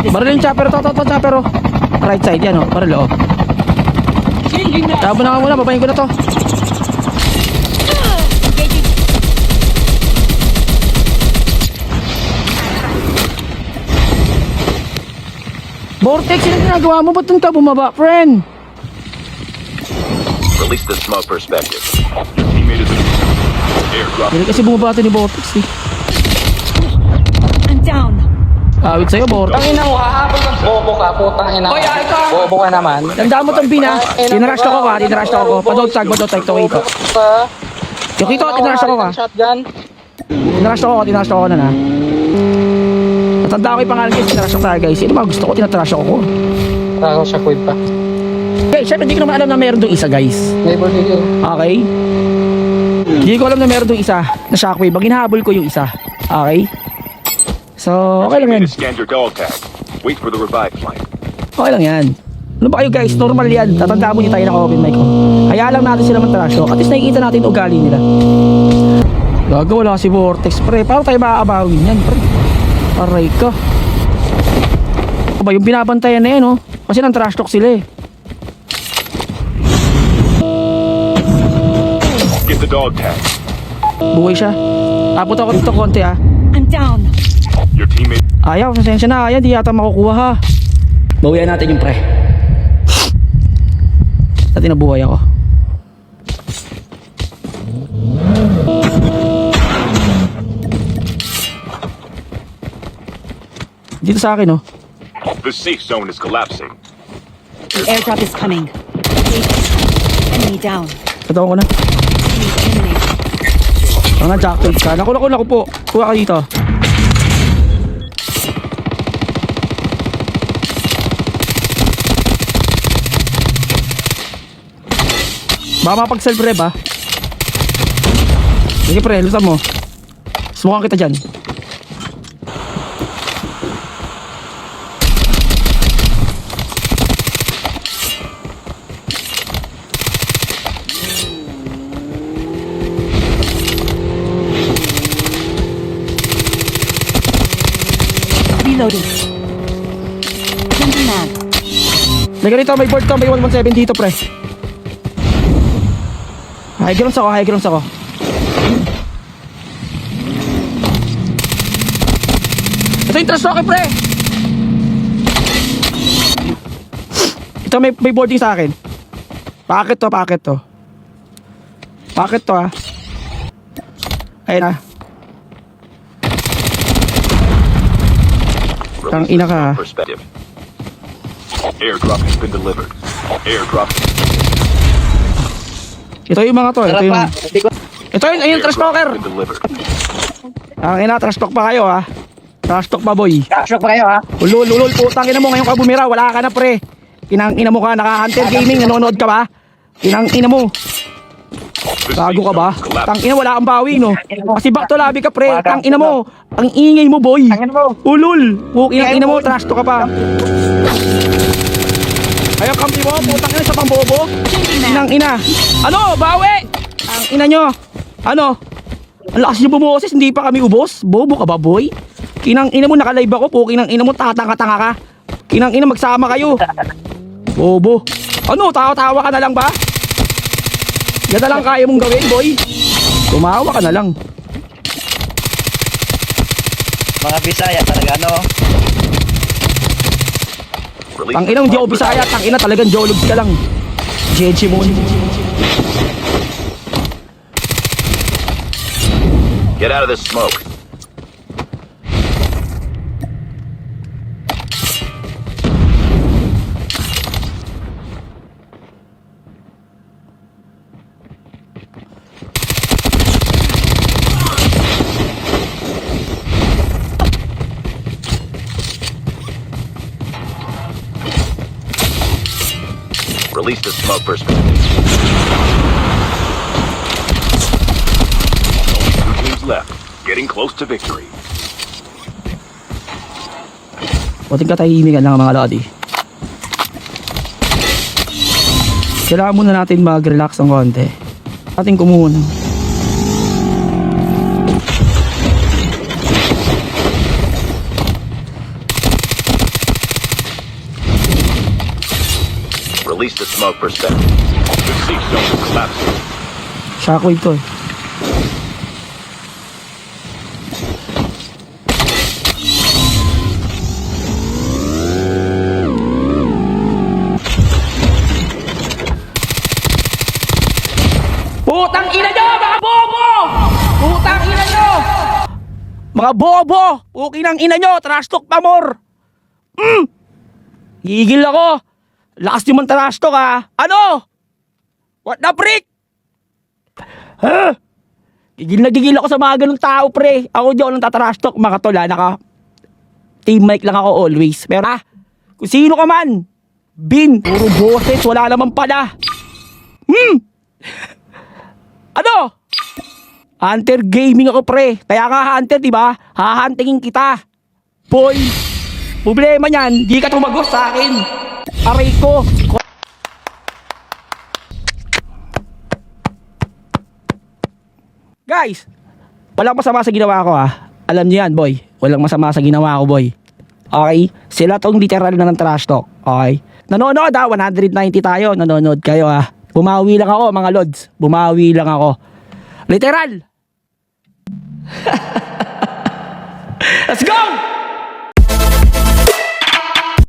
Baril yung chopper, to, chopper, oh. Right side, yan, oh. Baril, oh. Tabo na nga muna, babayin ko na to. Vortex, yun ang ginagawa mo? Ba't dun ka bumaba, friend? Release the smoke perspective. Your teammate is in airdrop. Hindi kasi bumaba ito ni Vortex, eh. I'm down. Awit sa'yo, Vortex. Tangina mo, hahabol ng bobo ka, putang ina. Hoy, ito! Bobo ka naman. Tandaan mo tong bina. Tinarash to ko ka, tinarash to ko. Padog-tag to Kito. Yung Kito, tinarash to ko ka. Shotgun. Tinarash to ko na na. Natanda ko yung pangalan guys, tinarash to tayo guys. Sino mga gusto ko, tinatarash ko ko. Ako siya quid pa. Okay, syempre hindi ko naman alam na meron doon isa guys. Neighbor nigga. Okay? Hindi ko alam na meron doon isa na shockwave. Pag hinahabol ko yung isa. Okay? So, okay lang yan. Scan your dog tag. Wait for the revive flight. Okay lang yan. Ano ba kayo guys? Normal yan. Tatandaan mo niyo tayo naka-open mic ko. Hayaan lang natin sila mantarasyo. At least nakikita natin yung ugali nila. Gago, wala si Vortex pre. Paano tayo makakabawin yan pre? Aray ka. Ano ba yung binabantayan na yan oh? Kasi nang trash talk sila eh. Get the dog tag. Buhay siya. Tapot ako dito konti ah. I'm down. Your teammate. Ayaw, pasensya na. Ayaw, di yata makukuha ha. Bawian natin yung pre. Dati nabuhay ako. Dito sa akin oh. The safe zone is collapsing. The airdrop is coming. Enemy down. Katawan ko na. Enemy eliminated. Ang na-jackpot ka. Naku po. Kuha ka dito. Baka mapag-self-rev ha. Sige pre, lusan mo. Subukan kita dyan. Reloading. Jumping mag. May ganito, may board to, may 117 dito pre. High grounds ako. Ito yung trash pre. Ito may boarding sa akin. Packet to. Packet to ah. Ayun ah. Tang ina ka. Perspective. Airdrop has been delivered. Airdrop. Ito yung mga to. Ito yung ayun trash talker. Been delivered. Ang ina trash talk pa kayo ha. Trash talk pa boy. Shock pa kayo ha. Ulul putang ina mo ngayon ka bumira, wala ka na pre. Kinang ina mo ka, naka-Hunter Gaming, nanonood ka ba? Kinang ina mo. Gago ka ba? Tang ina wala kang bawi no. Kasi back to lobby ka pre. Tang ina mo. Ang ingay mo boy. Ulul. Kinang ina mo trash talk ka pa. Ayaw kampi mo, putang ina sa pambobo. Kinang ina. Ano, bawi? Ang ina nyo. Ano? Ang lakas nyo bumoses, hindi pa kami ubos. Bobo ka ba boy? Kinang ina mo, naka-live ako po. Kinang ina mo, tatanga-tanga ka. Kinang ina, magsama kayo. Bobo. Ano, tawa-tawa ka na lang ba? Yan na lang kaya mong gawin, boy. Tumawa ka na lang. Mga Bisaya talaga, no? Tang inang Joe Bisaya, tang ina talagang Jologs ka lang. JG mo. Get out of this smoke. Release the smoke perspective. Only 2 teams left. Getting close to victory. Puting katahimikan lang mga lodi. Kailangan muna natin mag-relax ng konti. Ating kumuha. Release the smoke for second. The safe zone is collapsing. Shockwave to eh. Putang ina nyo, mga bobo! Putang ina nyo! Mga bobo! Pukinang ina nyo, trash talk pa more! Higil ako! Lakas nyo man trash talk ha! Ano? What the freak? Ha? Gigil na gigil ako sa mga ganung tao pre. Ako di ako nang tatrash talk mga tol ha. Naka team mic lang ako always. Pero kung sino ka man, Bin, puro boses, wala naman pala. Ano? Hunter gaming ako pre. Kaya ka hunter diba? Hahantingin kita. Boy, problema niyan, di ka tumagos sa akin. Aray ko. Guys, walang masama sa ginawa ko ha. Alam niyo yan boy. Walang masama sa ginawa ko boy. Okay? Sila tong literal na ng trash talk. Okay? Nanonood ha. 190 tayo. Nanonood kayo ha. Bumawi lang ako mga lods. Bumawi lang ako. Literal. Let's go!